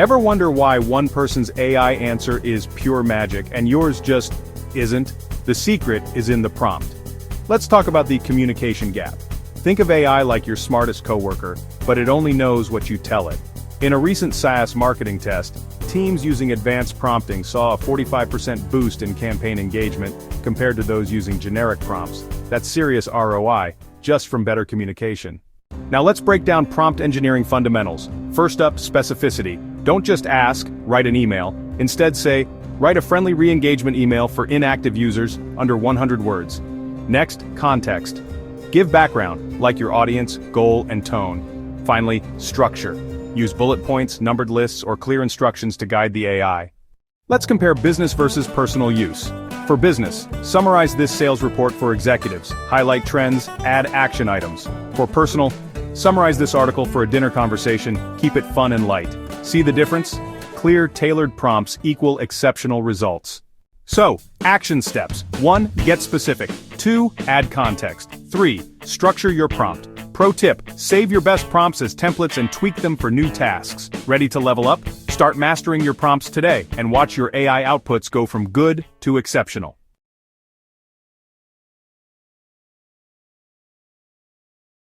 Ever wonder why one person's AI answer is pure magic and yours just isn't? The secret is in the prompt. Let's talk about the communication gap. Think of AI like your smartest coworker, but it only knows what you tell it. In a recent SaaS marketing test, teams using advanced prompting saw a 45% boost in campaign engagement compared to those using generic prompts. That's serious ROI, just from better communication. Now let's break down prompt engineering fundamentals. First up, specificity. Don't just ask, write an email. Instead say, write a friendly re-engagement email for inactive users under 100 words. Next, context. Give background, like your audience, goal, and tone. Finally, structure. Use bullet points, numbered lists, or clear instructions to guide the AI. Let's compare business versus personal use. For business, summarize this sales report for executives, highlight trends, add action items. For personal, summarize this article for a dinner conversation, keep it fun and light. See the difference? Clear, tailored prompts equal exceptional results. So, action steps. 1. Get specific. 2. Add context. 3. Structure your prompt. Pro tip, save your best prompts as templates and tweak them for new tasks. Ready to level up? Start mastering your prompts today and watch your AI outputs go from good to exceptional.